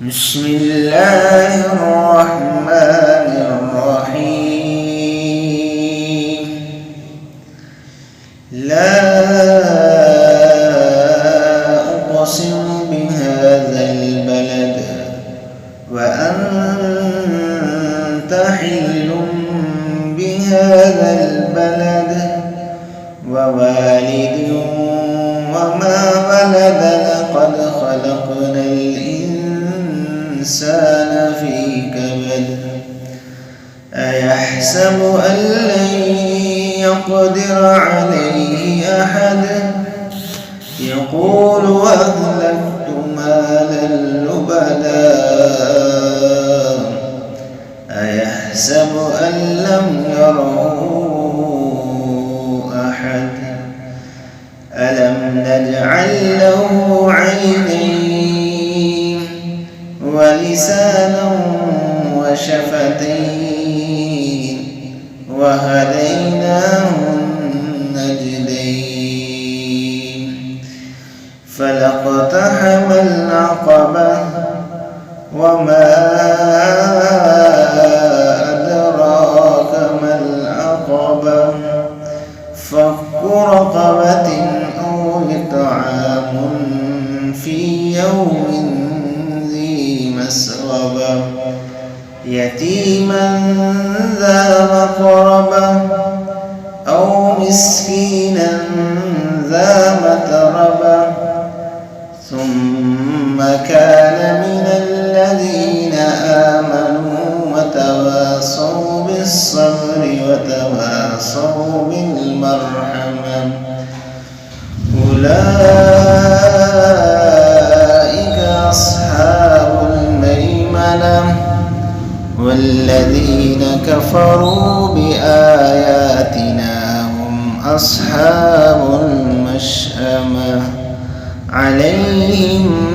بسم الله الرحمن الرحيم. لا أقسم بهذا البلد وأنت حل بهذا البلد ووالد وما ولد لقد خلقنا الإنسان في كبد أيحسب أن لن يقدر عليه أحد يقول أهلكت مالا لبدا أيحسب أن لم يره أحد ألم نجعل له عينين ولسانا وشفتين وهديناه النجدين فلاقتحم العقبة وما أدراك ما العقبة فك رقبة أو إطعام في يوم ذي مسغبة يتيما ذا مقربة أو مسكينا ذا متربة ثم كان من الذين آمنوا وتواصوا بالصبر وتواصوا بالمرحمة أولئك أصحاب الميمنة والذين كفروا بآياتنا هم أصحاب المشأمة عليهم